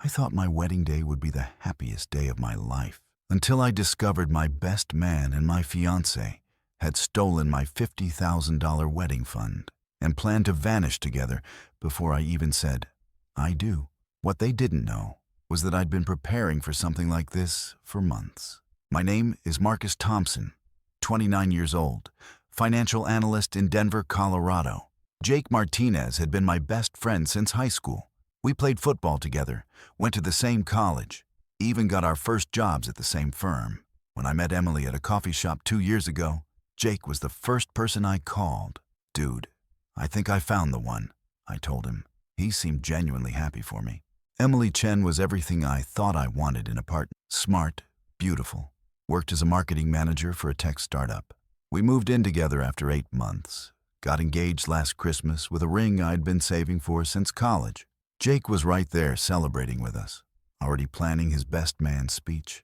I thought my wedding day would be the happiest day of my life, until I discovered my best man and my fiancé had stolen my $50,000 wedding fund and planned to vanish together before I even said, "I do." What they didn't know was that I'd been preparing for something like this for months. My name is Marcus Thompson, 29 years old, financial analyst in Denver, Colorado. Jake Martinez had been my best friend since high school. We played football together, went to the same college, even got our first jobs at the same firm. When I met Emily at a coffee shop 2 years ago, Jake was the first person I called. "Dude, I think I found the one," I told him. He seemed genuinely happy for me. Emily Chen was everything I thought I wanted in a partner. Smart, beautiful, worked as a marketing manager for a tech startup. We moved in together after 8 months, got engaged last Christmas with a ring I'd been saving for since college. Jake was right there celebrating with us, already planning his best man speech.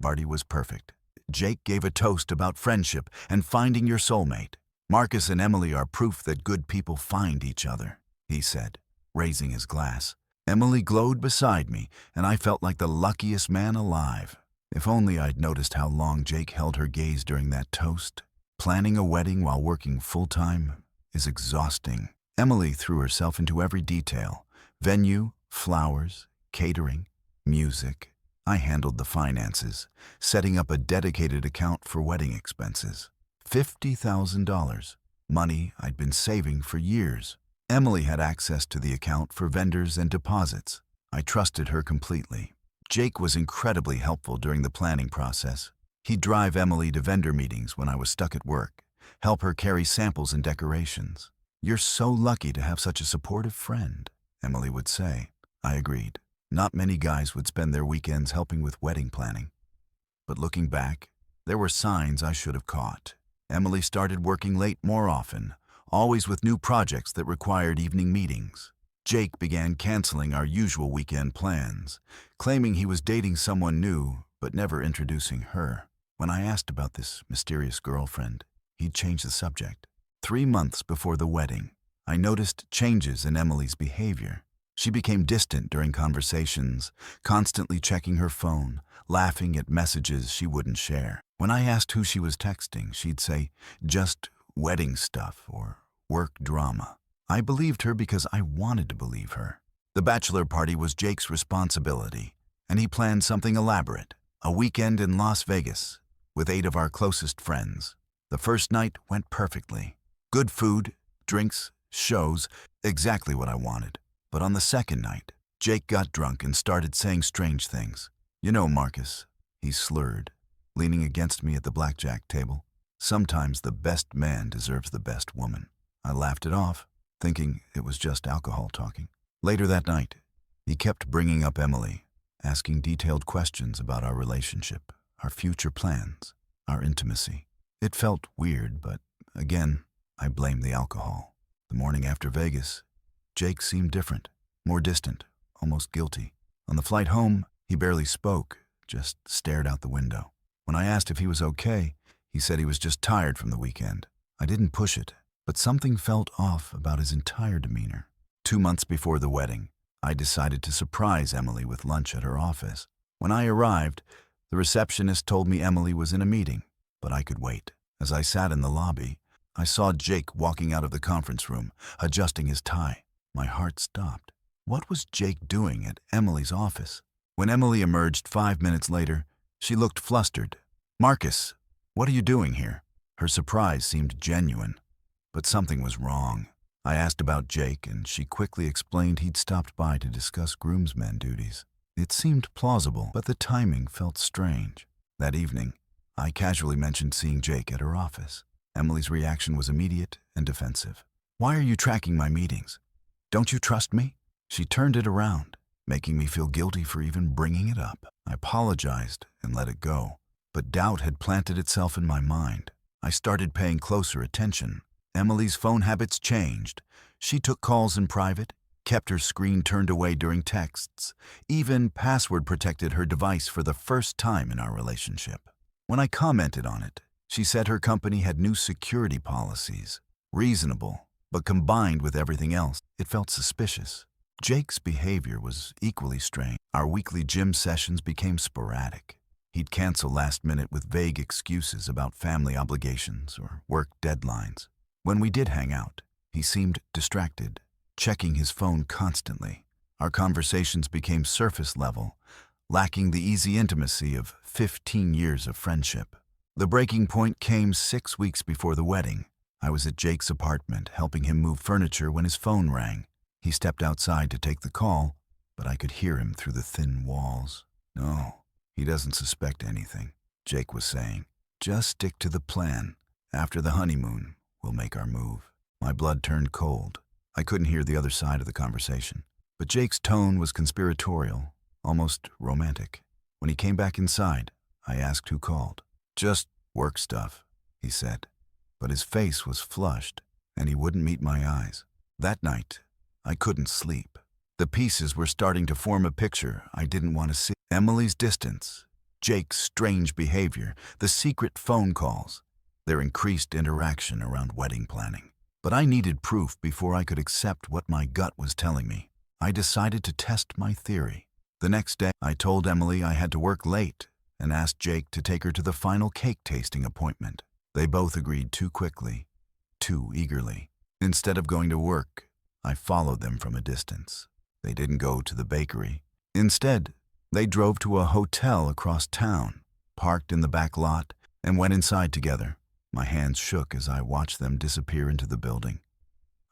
Party was perfect. Jake gave a toast about friendship and finding your soulmate. "Marcus and Emily are proof that good people find each other," he said, raising his glass. Emily glowed beside me, and I felt like the luckiest man alive. If only I'd noticed how long Jake held her gaze during that toast. Planning a wedding while working full-time is exhausting. Emily threw herself into every detail. Venue, flowers, catering, music. I handled the finances, setting up a dedicated account for wedding expenses. $50,000, money I'd been saving for years. Emily had access to the account for vendors and deposits. I trusted her completely. Jake was incredibly helpful during the planning process. He'd drive Emily to vendor meetings when I was stuck at work, help her carry samples and decorations. "You're so lucky to have such a supportive friend," Emily would say. I agreed. Not many guys would spend their weekends helping with wedding planning. But looking back, there were signs I should have caught. Emily started working late more often, always with new projects that required evening meetings. Jake began canceling our usual weekend plans, claiming he was dating someone new, but never introducing her. When I asked about this mysterious girlfriend, he'd changed the subject. 3 months before the wedding, I noticed changes in Emily's behavior. She became distant during conversations, constantly checking her phone, laughing at messages she wouldn't share. When I asked who she was texting, she'd say, "Just wedding stuff or work drama." I believed her because I wanted to believe her. The bachelor party was Jake's responsibility, and he planned something elaborate, a weekend in Las Vegas with 8 of our closest friends. The first night went perfectly. Good food, drinks, shows, exactly what I wanted. But on the second night, Jake got drunk and started saying strange things. "You know, Marcus," he slurred, leaning against me at the blackjack table, "sometimes the best man deserves the best woman." I laughed it off, thinking it was just alcohol talking. Later that night, he kept bringing up Emily, asking detailed questions about our relationship, our future plans, our intimacy. It felt weird, but again, I blamed the alcohol. The morning after Vegas, Jake seemed different, more distant, almost guilty. On the flight home, he barely spoke, just stared out the window. When I asked if he was okay, he said he was just tired from the weekend. I didn't push it, but something felt off about his entire demeanor. 2 months before the wedding, I decided to surprise Emily with lunch at her office. When I arrived, the receptionist told me Emily was in a meeting, but I could wait. As I sat in the lobby, I saw Jake walking out of the conference room, adjusting his tie. My heart stopped. What was Jake doing at Emily's office? When Emily emerged 5 minutes later, she looked flustered. "Marcus, what are you doing here?" Her surprise seemed genuine, but something was wrong. I asked about Jake, and she quickly explained he'd stopped by to discuss groomsmen duties. It seemed plausible, but the timing felt strange. That evening, I casually mentioned seeing Jake at her office. Emily's reaction was immediate and defensive. "Why are you tracking my meetings? Don't you trust me?" She turned it around, making me feel guilty for even bringing it up. I apologized and let it go, but doubt had planted itself in my mind. I started paying closer attention. Emily's phone habits changed. She took calls in private, kept her screen turned away during texts, even password protected her device for the first time in our relationship. When I commented on it, she said her company had new security policies. Reasonable, but combined with everything else, it felt suspicious. Jake's behavior was equally strange. Our weekly gym sessions became sporadic. He'd cancel last minute with vague excuses about family obligations or work deadlines. When we did hang out, he seemed distracted, checking his phone constantly. Our conversations became surface level, lacking the easy intimacy of 15 years of friendship. The breaking point came 6 weeks before the wedding. I was at Jake's apartment helping him move furniture when his phone rang. He stepped outside to take the call, but I could hear him through the thin walls. "No, he doesn't suspect anything," Jake was saying. "Just stick to the plan. After the honeymoon, we'll make our move." My blood turned cold. I couldn't hear the other side of the conversation. But Jake's tone was conspiratorial, almost romantic. When he came back inside, I asked who called. "Just work stuff," he said. But his face was flushed, and he wouldn't meet my eyes. That night, I couldn't sleep. The pieces were starting to form a picture I didn't want to see. Emily's distance, Jake's strange behavior, the secret phone calls, their increased interaction around wedding planning. But I needed proof before I could accept what my gut was telling me. I decided to test my theory. The next day, I told Emily I had to work late and asked Jake to take her to the final cake tasting appointment. They both agreed too quickly, too eagerly. Instead of going to work, I followed them from a distance. They didn't go to the bakery. Instead, they drove to a hotel across town, parked in the back lot, and went inside together. My hands shook as I watched them disappear into the building.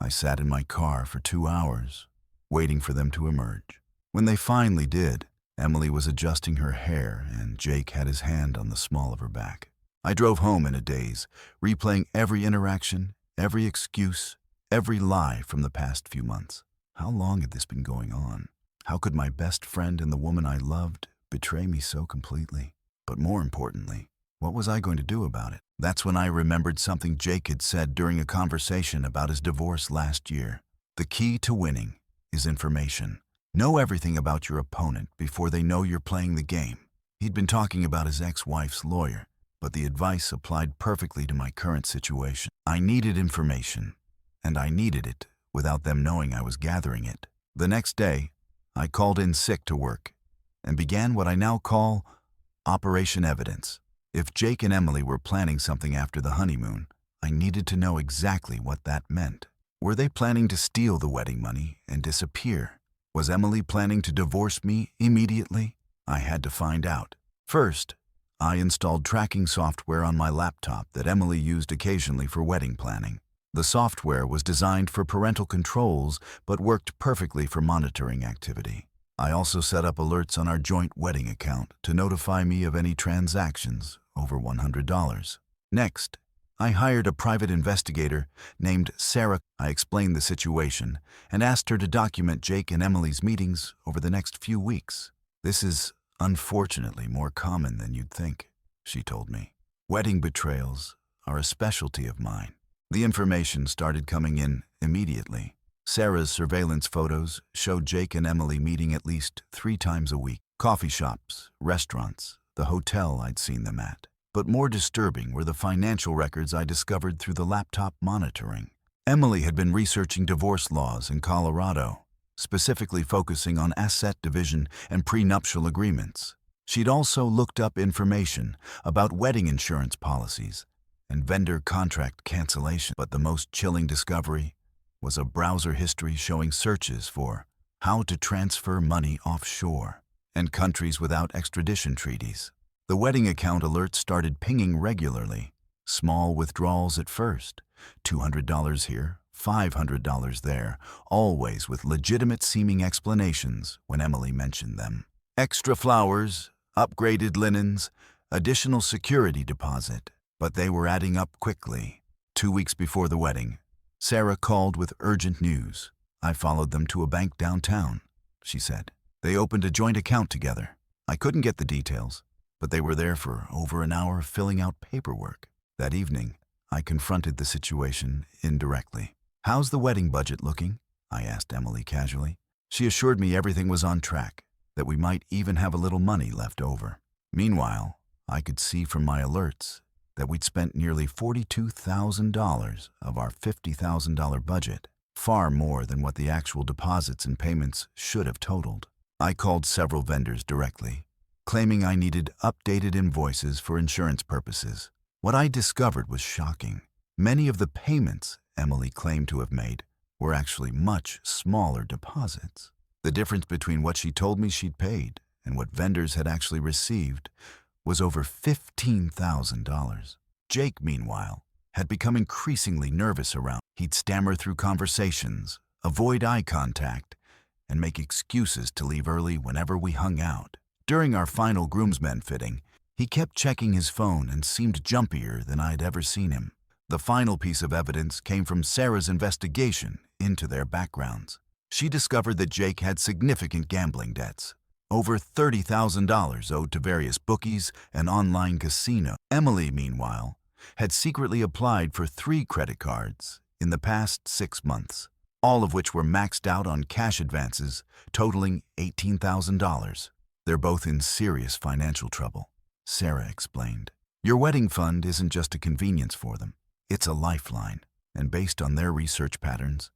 I sat in my car for 2 hours, waiting for them to emerge. When they finally did, Emily was adjusting her hair and Jake had his hand on the small of her back. I drove home in a daze, replaying every interaction, every excuse, every lie from the past few months. How long had this been going on? How could my best friend and the woman I loved betray me so completely? But more importantly, what was I going to do about it? That's when I remembered something Jake had said during a conversation about his divorce last year. The key to winning is information. Know everything about your opponent before they know you're playing the game. He'd been talking about his ex-wife's lawyer, but the advice applied perfectly to my current situation. I needed information, and I needed it without them knowing I was gathering it. The next day, I called in sick to work and began what I now call Operation Evidence. If Jake and Emily were planning something after the honeymoon, I needed to know exactly what that meant. Were they planning to steal the wedding money and disappear? Was Emily planning to divorce me immediately? I had to find out. First, I installed tracking software on my laptop that Emily used occasionally for wedding planning. The software was designed for parental controls but worked perfectly for monitoring activity. I also set up alerts on our joint wedding account to notify me of any transactions over $100. Next, I hired a private investigator named Sarah. I explained the situation and asked her to document Jake and Emily's meetings over the next few weeks. "This is unfortunately more common than you'd think," she told me. "Wedding betrayals are a specialty of mine." The information started coming in immediately. Sarah's surveillance photos showed Jake and Emily meeting at least 3 times a week. Coffee shops, restaurants, the hotel I'd seen them at. But more disturbing were the financial records I discovered through the laptop monitoring. Emily had been researching divorce laws in Colorado, specifically focusing on asset division and prenuptial agreements. She'd also looked up information about wedding insurance policies and vendor contract cancellation. But the most chilling discovery was a browser history showing searches for how to transfer money offshore and countries without extradition treaties. The wedding account alerts started pinging regularly, small withdrawals at first, $200 here, $500 there, always with legitimate-seeming explanations when Emily mentioned them. Extra flowers, upgraded linens, additional security deposit. But they were adding up quickly. 2 weeks before the wedding, Sarah called with urgent news. "I followed them to a bank downtown," she said. "They opened a joint account together. I couldn't get the details, but they were there for over an hour filling out paperwork." That evening, I confronted the situation indirectly. "How's the wedding budget looking?" I asked Emily casually. She assured me everything was on track, that we might even have a little money left over. Meanwhile, I could see from my alerts that we'd spent nearly $42,000 of our $50,000 budget. far more than what the actual deposits and payments should have totaled. I called several vendors directly, claiming I needed updated invoices for insurance purposes. What I discovered was shocking. Many of the payments Emily claimed to have made were actually much smaller deposits. The difference between what she told me she'd paid and what vendors had actually received was over $15,000. Jake, meanwhile, had become increasingly nervous around. He'd stammer through conversations, avoid eye contact, and make excuses to leave early whenever we hung out. During our final groomsmen fitting, he kept checking his phone and seemed jumpier than I'd ever seen him. The final piece of evidence came from Sarah's investigation into their backgrounds. She discovered that Jake had significant gambling debts, over $30,000 owed to various bookies and online casinos. Emily, meanwhile, had secretly applied for 3 credit cards in the past 6 months, all of which were maxed out on cash advances totaling $18,000. They're both in serious financial trouble, Sarah explained. Your wedding fund isn't just a convenience for them. It's a lifeline, and based on their research patterns,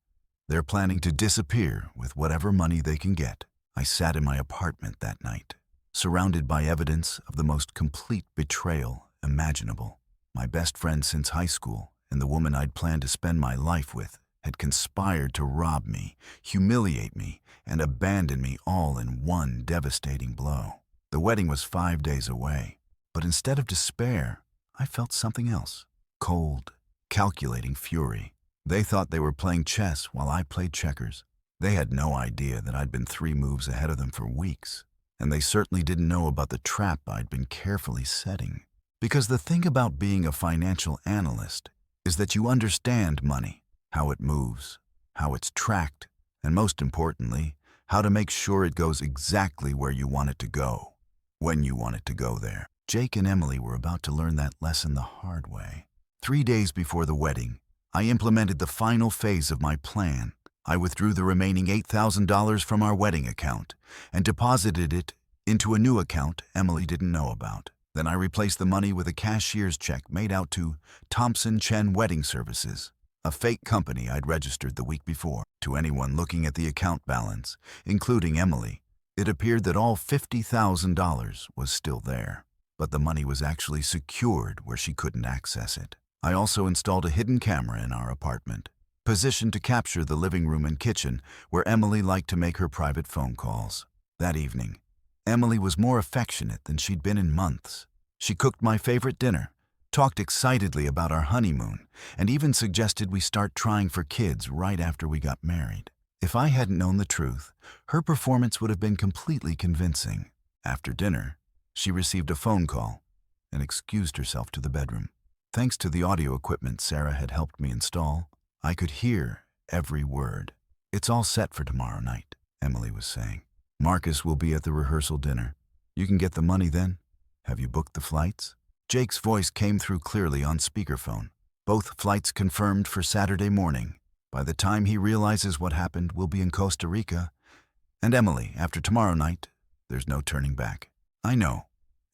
they're planning to disappear with whatever money they can get. I sat in my apartment that night, surrounded by evidence of the most complete betrayal imaginable. My best friend since high school and the woman I'd planned to spend my life with had conspired to rob me, humiliate me, and abandon me all in one devastating blow. The wedding was 5 days away, but instead of despair, I felt something else. Cold, calculating fury. They thought they were playing chess while I played checkers. They had no idea that I'd been 3 moves ahead of them for weeks, and they certainly didn't know about the trap I'd been carefully setting. Because the thing about being a financial analyst is that you understand money, how it moves, how it's tracked, and most importantly, how to make sure it goes exactly where you want it to go, when you want it to go there. Jake and Emily were about to learn that lesson the hard way. 3 days before the wedding, I implemented the final phase of my plan. I withdrew the remaining $8,000 from our wedding account and deposited it into a new account Emily didn't know about. Then I replaced the money with a cashier's check made out to Thompson Chen Wedding Services, a fake company I'd registered the week before. To anyone looking at the account balance, including Emily, it appeared that all $50,000 was still there, but the money was actually secured where she couldn't access it. I also installed a hidden camera in our apartment, positioned to capture the living room and kitchen where Emily liked to make her private phone calls. That evening, Emily was more affectionate than she'd been in months. She cooked my favorite dinner, talked excitedly about our honeymoon, and even suggested we start trying for kids right after we got married. If I hadn't known the truth, her performance would have been completely convincing. After dinner, she received a phone call and excused herself to the bedroom. Thanks to the audio equipment Sarah had helped me install, I could hear every word. It's all set for tomorrow night, Emily was saying. Marcus will be at the rehearsal dinner. You can get the money then. Have you booked the flights? Jake's voice came through clearly on speakerphone. Both flights confirmed for Saturday morning. By the time he realizes what happened, we'll be in Costa Rica. And Emily, after tomorrow night, there's no turning back. I know,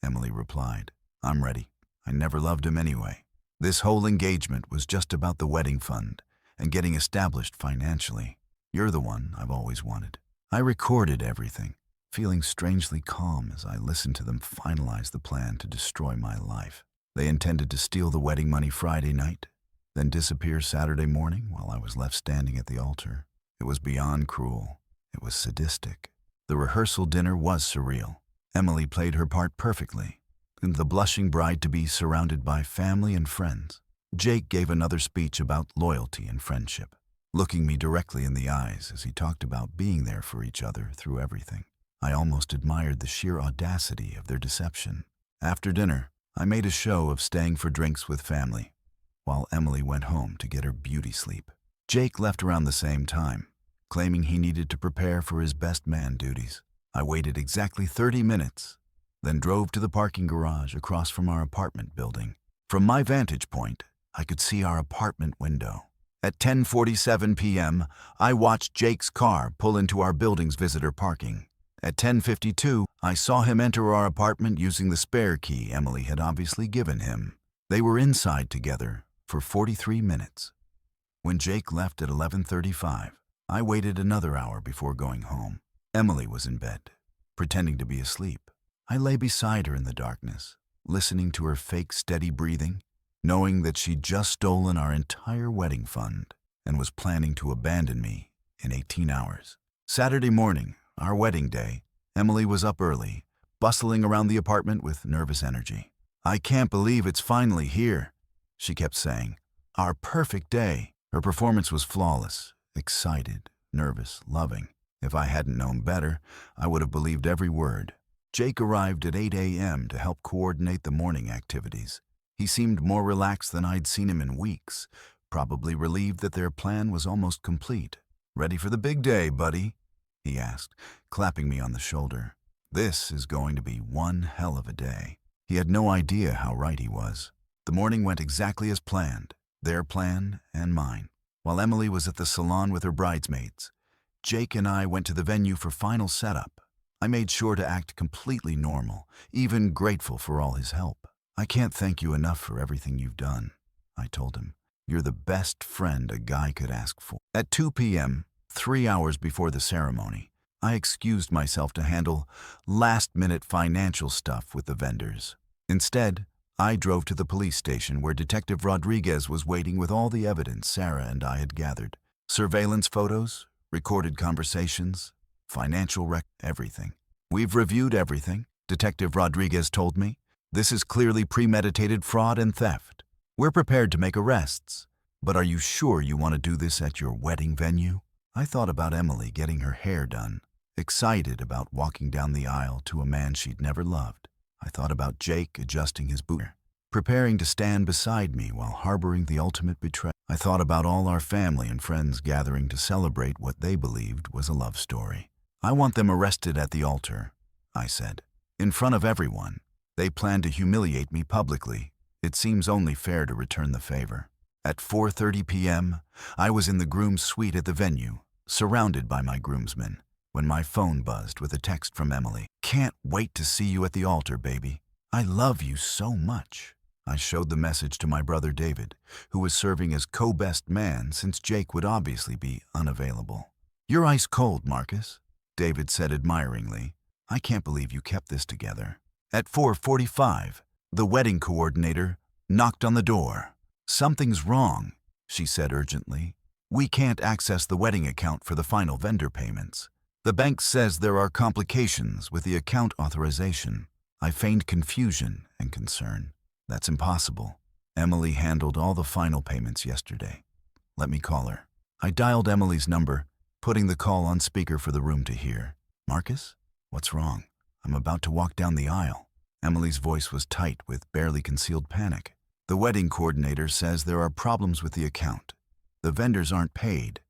Emily replied. I'm ready. I never loved him anyway. This whole engagement was just about the wedding fund and getting established financially. You're the one I've always wanted. I recorded everything, feeling strangely calm as I listened to them finalize the plan to destroy my life. They intended to steal the wedding money Friday night, then disappear Saturday morning while I was left standing at the altar. It was beyond cruel. It was sadistic. The rehearsal dinner was surreal. Emily played her part perfectly, and the blushing bride-to-be surrounded by family and friends. Jake gave another speech about loyalty and friendship, looking me directly in the eyes as he talked about being there for each other through everything. I almost admired the sheer audacity of their deception. After dinner, I made a show of staying for drinks with family, while Emily went home to get her beauty sleep. Jake left around the same time, claiming he needed to prepare for his best man duties. I waited exactly 30 minutes, then drove to the parking garage across from our apartment building. From my vantage point, I could see our apartment window. At 10:47 p.m., I watched Jake's car pull into our building's visitor parking. At 10:52, I saw him enter our apartment using the spare key Emily had obviously given him. They were inside together for 43 minutes. When Jake left at 11:35, I waited another hour before going home. Emily was in bed, pretending to be asleep. I lay beside her in the darkness, listening to her fake steady breathing, knowing that she'd just stolen our entire wedding fund and was planning to abandon me in 18 hours. Saturday morning, our wedding day, Emily was up early, bustling around the apartment with nervous energy. "I can't believe it's finally here," she kept saying. "Our perfect day." Her performance was flawless, excited, nervous, loving. If I hadn't known better, I would have believed every word. Jake arrived at 8 a.m. to help coordinate the morning activities. He seemed more relaxed than I'd seen him in weeks, probably relieved that their plan was almost complete. "Ready for the big day, buddy?" he asked, clapping me on the shoulder. "This is going to be one hell of a day." He had no idea how right he was. The morning went exactly as planned, their plan and mine. While Emily was at the salon with her bridesmaids, Jake and I went to the venue for final setup. I made sure to act completely normal, even grateful for all his help. "I can't thank you enough for everything you've done," I told him. "You're the best friend a guy could ask for." At 2 p.m., 3 hours before the ceremony, I excused myself to handle last-minute financial stuff with the vendors. Instead, I drove to the police station where Detective Rodriguez was waiting with all the evidence Sarah and I had gathered. Surveillance photos, recorded conversations, financial everything. "We've reviewed everything," Detective Rodriguez told me. "This is clearly premeditated fraud and theft. We're prepared to make arrests. But are you sure you want to do this at your wedding venue?" I thought about Emily getting her hair done, excited about walking down the aisle to a man she'd never loved. I thought about Jake adjusting his boot, preparing to stand beside me while harboring the ultimate betrayal. I thought about all our family and friends gathering to celebrate what they believed was a love story. "I want them arrested at the altar," I said, "in front of everyone. They plan to humiliate me publicly. It seems only fair to return the favor." At 4:30 p.m., I was in the groom's suite at the venue, surrounded by my groomsmen, when my phone buzzed with a text from Emily. "Can't wait to see you at the altar, baby. I love you so much." I showed the message to my brother David, who was serving as co-best man since Jake would obviously be unavailable. "You're ice cold, Marcus," David said admiringly. "I can't believe you kept this together." At 4:45, the wedding coordinator knocked on the door. "Something's wrong," she said urgently. "We can't access the wedding account for the final vendor payments. The bank says there are complications with the account authorization." I feigned confusion and concern. "That's impossible. Emily handled all the final payments yesterday. Let me call her." I dialed Emily's number, putting the call on speaker for the room to hear. "Marcus? What's wrong? I'm about to walk down the aisle." Emily's voice was tight with barely concealed panic. "The wedding coordinator says there are problems with the account. The vendors aren't paid.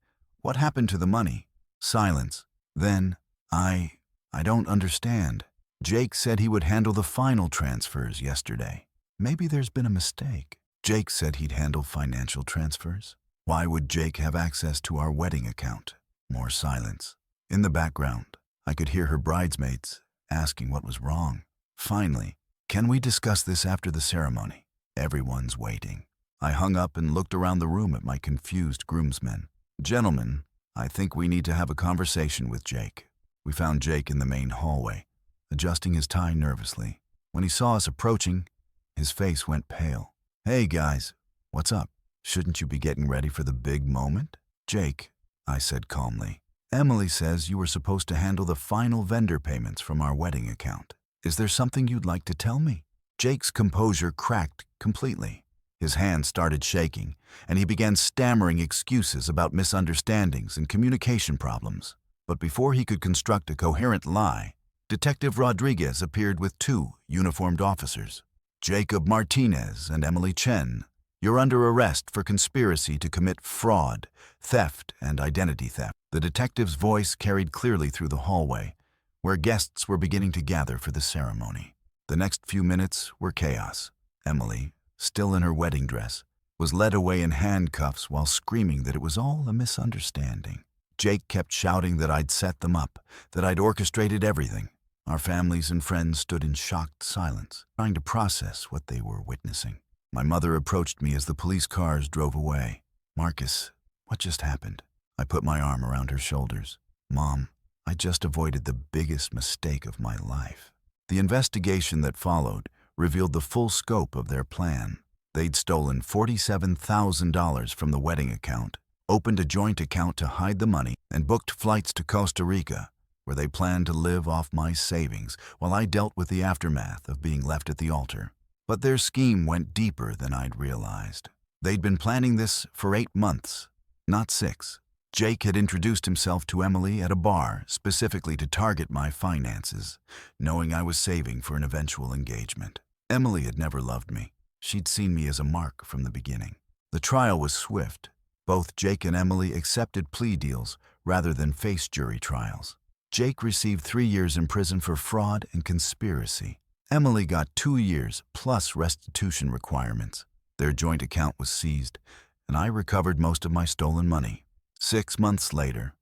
What happened to the money?" Silence. Then, I don't understand. Jake said he would handle the final transfers yesterday. Maybe there's been a mistake. Jake said he'd handle financial transfers. Why would Jake have access to our wedding account? More silence. In the background, I could hear her bridesmaids asking what was wrong. Finally, "Can we discuss this after the ceremony? Everyone's waiting." I hung up and looked around the room at my confused groomsmen. "Gentlemen, I think we need to have a conversation with Jake." We found Jake in the main hallway, adjusting his tie nervously. When he saw us approaching, his face went pale. "Hey guys, what's up? Shouldn't you be getting ready for the big moment?" "Jake," I said calmly, "Emily says you were supposed to handle the final vendor payments from our wedding account. Is there something you'd like to tell me?" Jake's composure cracked completely. His hand started shaking, and he began stammering excuses about misunderstandings and communication problems. But before he could construct a coherent lie, Detective Rodriguez appeared with 2 uniformed officers. "Jacob Martinez and Emily Chen, you're under arrest for conspiracy to commit fraud, theft, and identity theft." The detective's voice carried clearly through the hallway, where guests were beginning to gather for the ceremony. The next few minutes were chaos. Emily, still in her wedding dress, was led away in handcuffs while screaming that it was all a misunderstanding. Jake kept shouting that I'd set them up, that I'd orchestrated everything. Our families and friends stood in shocked silence, trying to process what they were witnessing. My mother approached me as the police cars drove away. "Marcus, What just happened? I put my arm around her shoulders. Mom, I just avoided the biggest mistake of my life. The investigation that followed revealed the full scope of their plan. They'd stolen $47,000 from the wedding account, opened a joint account to hide the money, and booked flights to Costa Rica, where they planned to live off my savings while I dealt with the aftermath of being left at the altar. But their scheme went deeper than I'd realized. They'd been planning this for 8 months, not 6. Jake had introduced himself to Emily at a bar specifically to target my finances, knowing I was saving for an eventual engagement. Emily had never loved me. She'd seen me as a mark from the beginning. The trial was swift. Both Jake and Emily accepted plea deals rather than face jury trials. Jake received 3 years in prison for fraud and conspiracy. Emily got 2 years plus restitution requirements. Their joint account was seized, and I recovered most of my stolen money. 6 months later,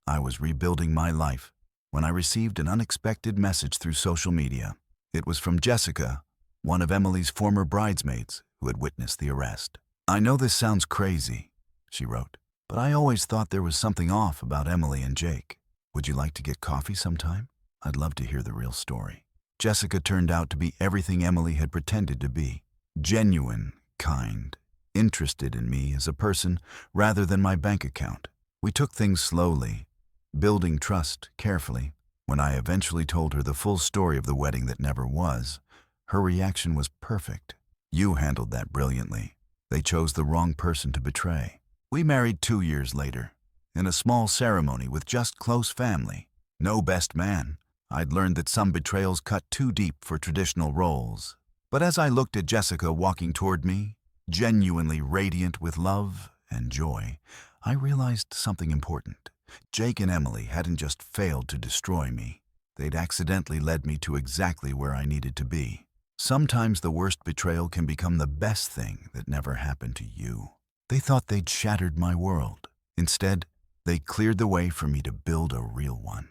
I was rebuilding my life when I received an unexpected message through social media. It was from Jessica, one of Emily's former bridesmaids who had witnessed the arrest. "I know this sounds crazy," she wrote, "but I always thought there was something off about Emily and Jake. Would you like to get coffee sometime? I'd love to hear the real story." Jessica turned out to be everything Emily had pretended to be. Genuine, kind, interested in me as a person rather than my bank account. We took things slowly, building trust carefully. When I eventually told her the full story of the wedding that never was, her reaction was perfect. "You handled that brilliantly. They chose the wrong person to betray." We married 2 years later, in a small ceremony with just close family. No best man. I'd learned that some betrayals cut too deep for traditional roles. But as I looked at Jessica walking toward me, genuinely radiant with love and joy, I realized something important. Jake and Emily hadn't just failed to destroy me. They'd accidentally led me to exactly where I needed to be. Sometimes the worst betrayal can become the best thing that never happened to you. They thought they'd shattered my world. Instead, they cleared the way for me to build a real one.